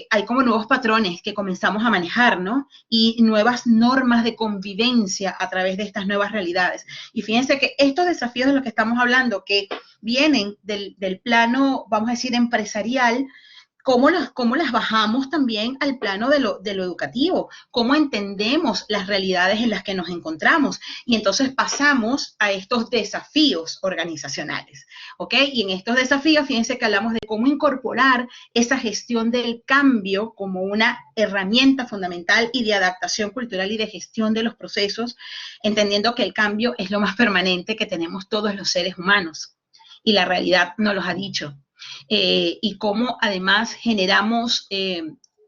hay como nuevos patrones que comenzamos a manejar, ¿no? Y nuevas normas de convivencia a través de estas nuevas realidades. Y fíjense que estos desafíos de los que estamos hablando, que vienen del plano, vamos a decir, empresarial, ¿cómo las bajamos también al plano de lo educativo? ¿Cómo entendemos las realidades en las que nos encontramos? Y entonces pasamos a estos desafíos organizacionales, ¿ok? Y en estos desafíos, fíjense que hablamos de cómo incorporar esa gestión del cambio como una herramienta fundamental y de adaptación cultural y de gestión de los procesos, entendiendo que el cambio es lo más permanente que tenemos todos los seres humanos. Y la realidad nos los ha dicho. Y cómo además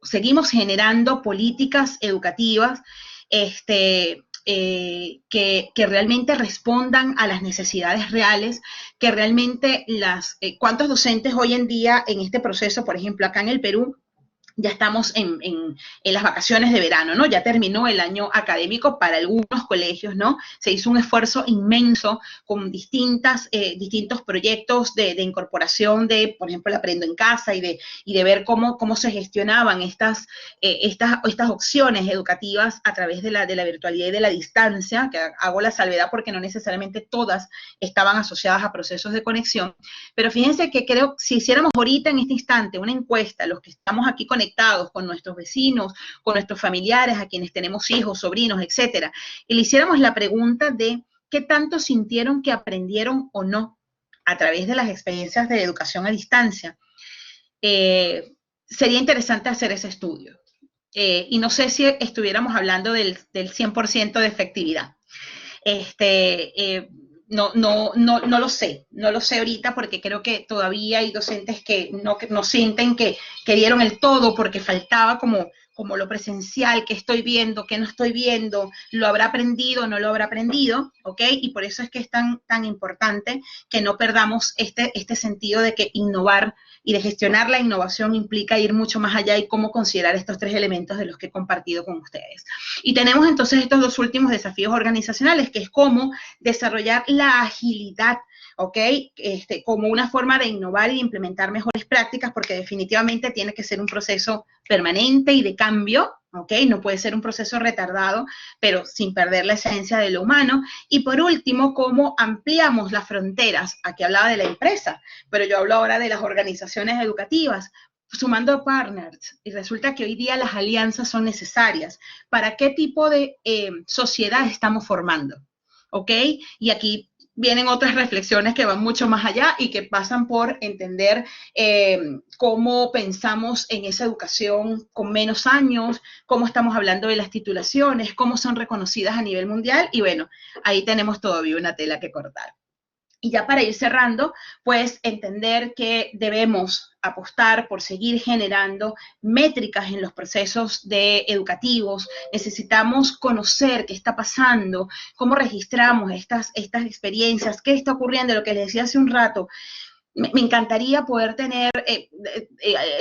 seguimos generando políticas educativas que realmente respondan a las necesidades reales, que realmente cuántos docentes hoy en día en este proceso, por ejemplo, acá en el Perú, ya estamos en las vacaciones de verano, ¿no? Ya terminó el año académico para algunos colegios, ¿no? Se hizo un esfuerzo inmenso con distintos proyectos de incorporación de, por ejemplo, el Aprendo en Casa y de ver cómo se gestionaban estas opciones educativas a través de la virtualidad y de la distancia, que hago la salvedad porque no necesariamente todas estaban asociadas a procesos de conexión. Pero fíjense que creo, si hiciéramos ahorita en este instante una encuesta, los que estamos aquí conectados con nuestros vecinos, con nuestros familiares, a quienes tenemos hijos, sobrinos, etcétera, y le hiciéramos la pregunta de qué tanto sintieron que aprendieron o no a través de las experiencias de educación a distancia, sería interesante hacer ese estudio. Y no sé si estuviéramos hablando del 100% de efectividad. no lo sé, no lo sé ahorita porque creo que todavía hay docentes que no sienten que dieron el todo porque faltaba como lo presencial, que estoy viendo, que no estoy viendo, lo habrá aprendido, no lo habrá aprendido, ¿ok? Y por eso es que es tan importante que no perdamos este sentido de que innovar y de gestionar la innovación implica ir mucho más allá y cómo considerar estos tres elementos de los que he compartido con ustedes. Y tenemos entonces estos dos últimos desafíos organizacionales, que es cómo desarrollar la agilidad, ¿ok? Como una forma de innovar y de implementar mejores prácticas, porque definitivamente tiene que ser un proceso permanente y de cambio, ¿ok? No puede ser un proceso retardado, pero sin perder la esencia de lo humano. Y por último, cómo ampliamos las fronteras. Aquí hablaba de la empresa, pero yo hablo ahora de las organizaciones educativas, sumando partners, y resulta que hoy día las alianzas son necesarias. ¿Para qué tipo de sociedad estamos formando? ¿Ok? Y aquí vienen otras reflexiones que van mucho más allá y que pasan por entender cómo pensamos en esa educación con menos años, cómo estamos hablando de las titulaciones, cómo son reconocidas a nivel mundial, y bueno, ahí tenemos todavía una tela que cortar. Y ya para ir cerrando, pues entender que debemos apostar por seguir generando métricas en los procesos educativos. Necesitamos conocer qué está pasando, cómo registramos estas experiencias, qué está ocurriendo, lo que les decía hace un rato. Me encantaría poder tener,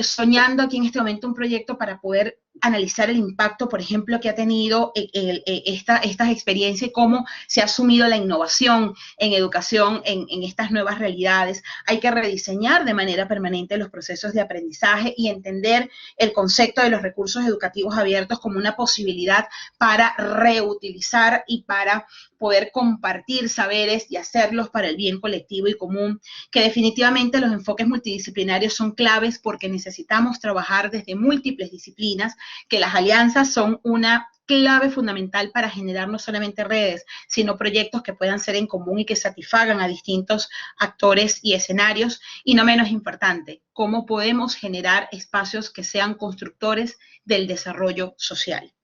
soñando aquí en este momento, un proyecto para poder analizar el impacto, por ejemplo, que ha tenido estas experiencias y cómo se ha asumido la innovación en educación en estas nuevas realidades. Hay que rediseñar de manera permanente los procesos de aprendizaje y entender el concepto de los recursos educativos abiertos como una posibilidad para reutilizar y para poder compartir saberes y hacerlos para el bien colectivo y común, que definitivamente los enfoques multidisciplinarios son claves porque necesitamos trabajar desde múltiples disciplinas, que las alianzas son una clave fundamental para generar no solamente redes, sino proyectos que puedan ser en común y que satisfagan a distintos actores y escenarios. Y no menos importante, cómo podemos generar espacios que sean constructores del desarrollo social.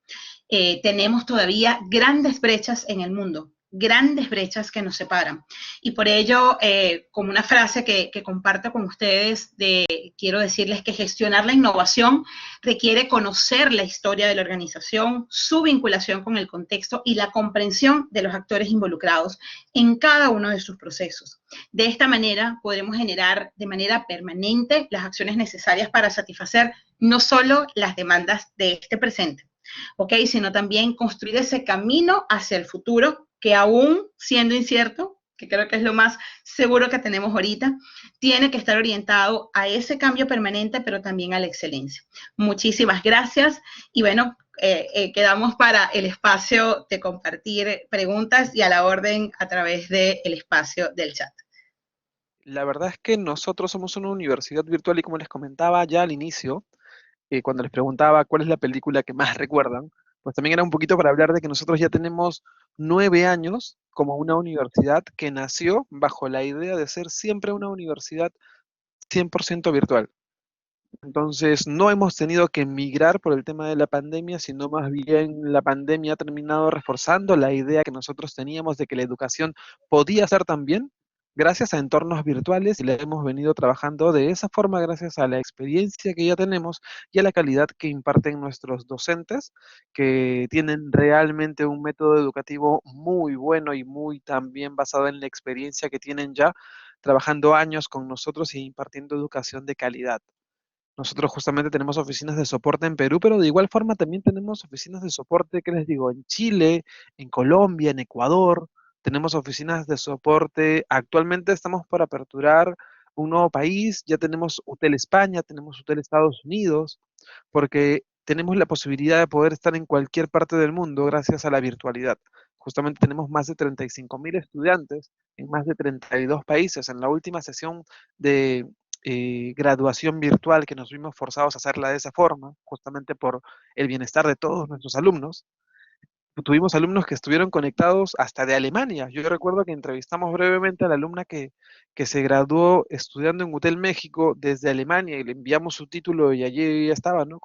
Tenemos todavía grandes brechas en el mundo, grandes brechas que nos separan. Y por ello, como una frase que comparto con ustedes, quiero decirles que gestionar la innovación requiere conocer la historia de la organización, su vinculación con el contexto y la comprensión de los actores involucrados en cada uno de sus procesos. De esta manera podremos generar de manera permanente las acciones necesarias para satisfacer no solo las demandas de este presente, ¿ok? Sino también construir ese camino hacia el futuro que aún siendo incierto, que creo que es lo más seguro que tenemos ahorita, tiene que estar orientado a ese cambio permanente, pero también a la excelencia. Muchísimas gracias y bueno, quedamos para el espacio de compartir preguntas y a la orden a través del espacio del chat. La verdad es que nosotros somos una universidad virtual y como les comentaba ya al inicio, cuando les preguntaba cuál es la película que más recuerdan, pues también era un poquito para hablar de que nosotros ya tenemos 9 años como una universidad que nació bajo la idea de ser siempre una universidad 100% virtual. Entonces, no hemos tenido que migrar por el tema de la pandemia, sino más bien la pandemia ha terminado reforzando la idea que nosotros teníamos de que la educación podía ser también gracias a entornos virtuales y la hemos venido trabajando de esa forma gracias a la experiencia que ya tenemos y a la calidad que imparten nuestros docentes, que tienen realmente un método educativo muy bueno y muy también basado en la experiencia que tienen ya trabajando años con nosotros y impartiendo educación de calidad. Nosotros justamente tenemos oficinas de soporte en Perú, pero de igual forma también tenemos oficinas de soporte, ¿qué les digo? En Chile, en Colombia, en Ecuador. Tenemos oficinas de soporte. Actualmente estamos por aperturar un nuevo país. Ya tenemos Hotel España, tenemos Hotel Estados Unidos, porque tenemos la posibilidad de poder estar en cualquier parte del mundo gracias a la virtualidad. Justamente tenemos más de 35.000 estudiantes en más de 32 países. En la última sesión de graduación virtual que nos vimos forzados a hacerla de esa forma, justamente por el bienestar de todos nuestros alumnos. Tuvimos alumnos que estuvieron conectados hasta de Alemania. Yo recuerdo que entrevistamos brevemente a la alumna que se graduó estudiando en UTEL México desde Alemania y le enviamos su título y allí ella estaba, ¿no?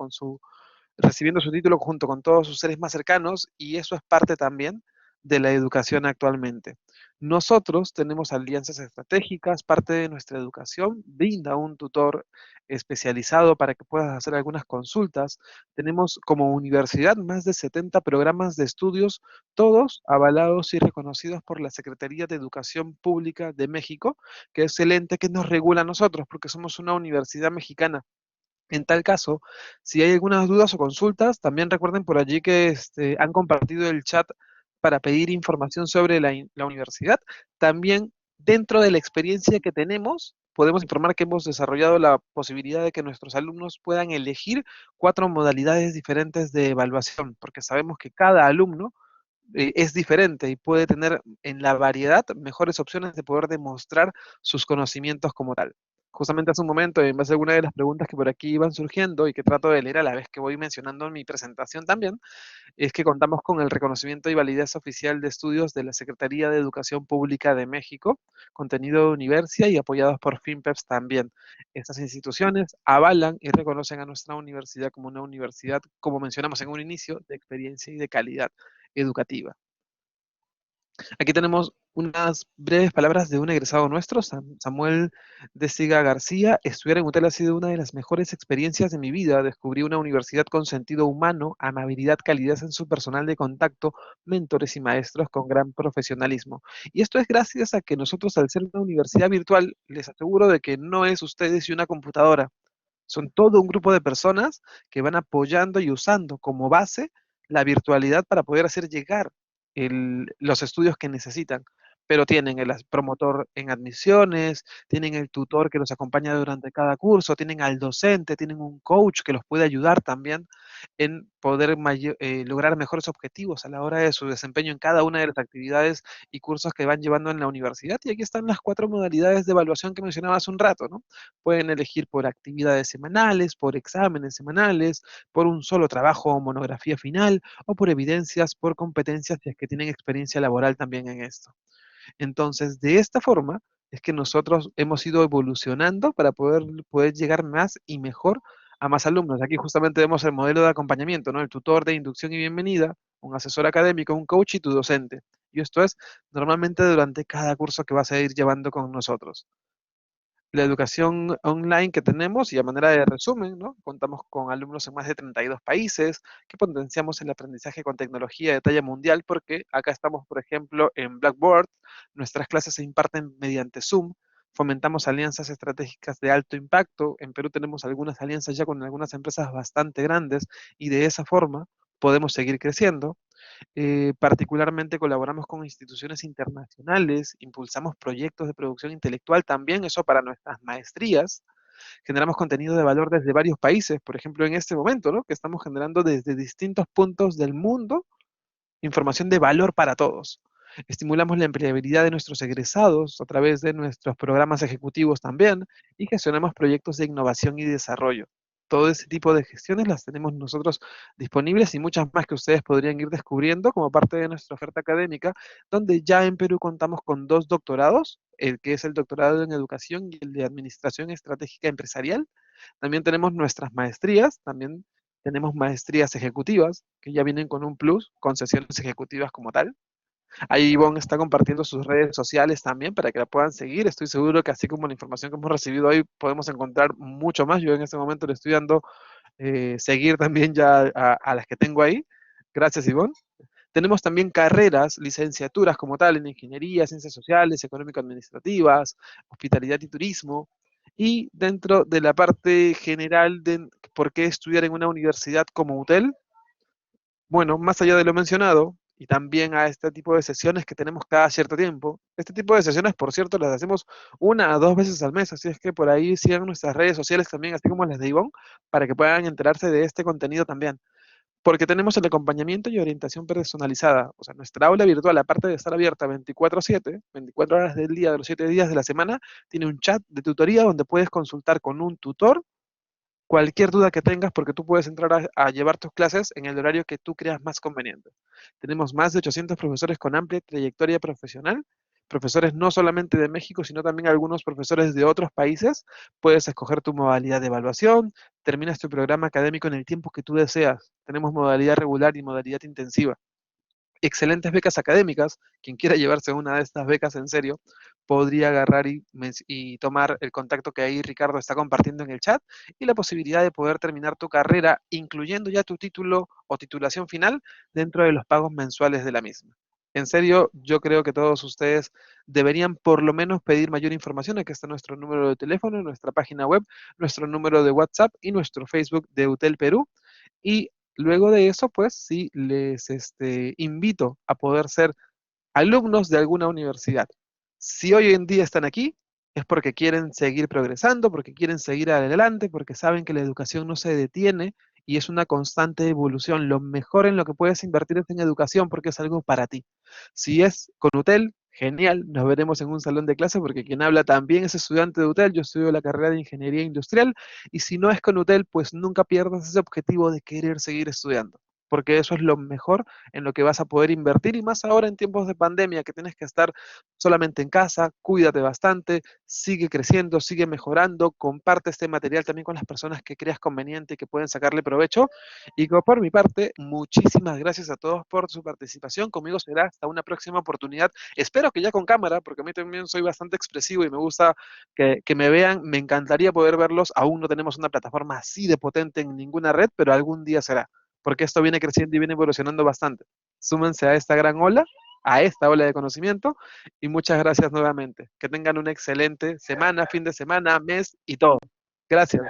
Recibiendo su título junto con todos sus seres más cercanos y eso es parte también de la educación actualmente. Nosotros tenemos alianzas estratégicas, parte de nuestra educación brinda un tutor especializado para que puedas hacer algunas consultas. Tenemos como universidad más de 70 programas de estudios, todos avalados y reconocidos por la Secretaría de Educación Pública de México, que es el ente que nos regula a nosotros, porque somos una universidad mexicana. En tal caso, si hay algunas dudas o consultas, también recuerden por allí que han compartido el chat para pedir información sobre la universidad. También dentro de la experiencia que tenemos, podemos informar que hemos desarrollado la posibilidad de que nuestros alumnos puedan elegir 4 modalidades diferentes de evaluación, porque sabemos que cada alumno es diferente y puede tener en la variedad mejores opciones de poder demostrar sus conocimientos como tal. Justamente hace un momento, en base a alguna de las preguntas que por aquí iban surgiendo y que trato de leer a la vez que voy mencionando en mi presentación también, es que contamos con el reconocimiento y validez oficial de estudios de la Secretaría de Educación Pública de México, contenido de Universia y apoyados por FinPEPS también. Estas instituciones avalan y reconocen a nuestra universidad como una universidad, como mencionamos en un inicio, de experiencia y de calidad educativa. Aquí tenemos unas breves palabras de un egresado nuestro, Samuel de Siga García. Estudiar en UTEL ha sido una de las mejores experiencias de mi vida. Descubrí una universidad con sentido humano, amabilidad, calidez en su personal de contacto, mentores y maestros con gran profesionalismo. Y esto es gracias a que nosotros, al ser una universidad virtual, les aseguro de que no es ustedes y una computadora. Son todo un grupo de personas que van apoyando y usando como base la virtualidad para poder hacer llegar los estudios que necesitan. Pero tienen el promotor en admisiones, tienen el tutor que los acompaña durante cada curso, tienen al docente, tienen un coach que los puede ayudar también en poder lograr mejores objetivos a la hora de su desempeño en cada una de las actividades y cursos que van llevando en la universidad. Y aquí están las 4 modalidades de evaluación que mencionaba hace un rato, ¿no? Pueden elegir por actividades semanales, por exámenes semanales, por un solo trabajo o monografía final, o por evidencias, por competencias, si es que tienen experiencia laboral también en esto. Entonces, de esta forma es que nosotros hemos ido evolucionando para poder llegar más y mejor a más alumnos. Aquí justamente vemos el modelo de acompañamiento, ¿no? El tutor de inducción y bienvenida, un asesor académico, un coach y tu docente. Y esto es normalmente durante cada curso que vas a ir llevando con nosotros. La educación online que tenemos, y a manera de resumen, ¿no? Contamos con alumnos en más de 32 países, que potenciamos el aprendizaje con tecnología de talla mundial, porque acá estamos, por ejemplo, en Blackboard, nuestras clases se imparten mediante Zoom, fomentamos alianzas estratégicas de alto impacto, en Perú tenemos algunas alianzas ya con algunas empresas bastante grandes, y de esa forma podemos seguir creciendo. Particularmente colaboramos con instituciones internacionales, impulsamos proyectos de producción intelectual también, eso para nuestras maestrías. Generamos contenido de valor desde varios países, por ejemplo, en este momento, ¿no? Que estamos generando desde distintos puntos del mundo información de valor para todos. Estimulamos la empleabilidad de nuestros egresados a través de nuestros programas ejecutivos también y gestionamos proyectos de innovación y desarrollo. Todo ese tipo de gestiones las tenemos nosotros disponibles y muchas más que ustedes podrían ir descubriendo como parte de nuestra oferta académica, donde ya en Perú contamos con 2 doctorados, el que es el doctorado en educación y el de administración estratégica empresarial. También tenemos nuestras maestrías, también tenemos maestrías ejecutivas, que ya vienen con un plus, con sesiones ejecutivas como tal. Ahí Ivonne está compartiendo sus redes sociales también para que la puedan seguir. Estoy seguro que así como la información que hemos recibido hoy, podemos encontrar mucho más. Yo en este momento le estoy dando seguir también ya a las que tengo ahí. Gracias, Ivonne. Tenemos también carreras, licenciaturas como tal en ingeniería, ciencias sociales, económico-administrativas, hospitalidad y turismo. Y dentro de la parte general de por qué estudiar en una universidad como UTEL, bueno, más allá de lo mencionado, y también a este tipo de sesiones que tenemos cada cierto tiempo, este tipo de sesiones, por cierto, las hacemos 1 a 2 veces al mes, así es que por ahí sigan nuestras redes sociales también, así como las de Ivonne, para que puedan enterarse de este contenido también. Porque tenemos el acompañamiento y orientación personalizada. O sea, nuestra aula virtual, aparte de estar abierta 24/7, 24 horas del día de los 7 días de la semana, tiene un chat de tutoría donde puedes consultar con un tutor cualquier duda que tengas, porque tú puedes entrar a llevar tus clases en el horario que tú creas más conveniente. Tenemos más de 800 profesores con amplia trayectoria profesional, profesores no solamente de México, sino también algunos profesores de otros países. Puedes escoger tu modalidad de evaluación, terminas tu programa académico en el tiempo que tú deseas. Tenemos modalidad regular y modalidad intensiva. excelentes becas académicas. Quien quiera llevarse una de estas becas en serio, podría agarrar y tomar el contacto que ahí Ricardo está compartiendo en el chat y la posibilidad de poder terminar tu carrera, incluyendo ya tu título o titulación final dentro de los pagos mensuales de la misma. En serio, yo creo que todos ustedes deberían por lo menos pedir mayor información. Aquí está nuestro número de teléfono, nuestra página web, nuestro número de WhatsApp y nuestro Facebook de UTEL Perú. Y luego de eso, pues sí, les invito a poder ser alumnos de alguna universidad. Si hoy en día están aquí, es porque quieren seguir progresando, porque quieren seguir adelante, porque saben que la educación no se detiene y es una constante evolución. Lo mejor en lo que puedes invertir es en educación porque es algo para ti. Si es con UTEL, genial, nos veremos en un salón de clase porque quien habla también es estudiante de UTEL, yo estudio la carrera de Ingeniería Industrial y si no es con UTEL, pues nunca pierdas ese objetivo de querer seguir estudiando, porque eso es lo mejor en lo que vas a poder invertir y más ahora en tiempos de pandemia que tienes que estar solamente en casa, cuídate bastante, sigue creciendo, sigue mejorando, comparte este material también con las personas que creas conveniente y que pueden sacarle provecho. Y por mi parte, muchísimas gracias a todos por su participación. Conmigo será hasta una próxima oportunidad. Espero que ya con cámara, porque a mí también soy bastante expresivo y me gusta que me vean. Me encantaría poder verlos. Aún no tenemos una plataforma así de potente en ninguna red, pero algún día será porque esto viene creciendo y viene evolucionando bastante. Súmense a esta gran ola, a esta ola de conocimiento, y muchas gracias nuevamente. Que tengan una excelente semana, fin de semana, mes y todo. Gracias.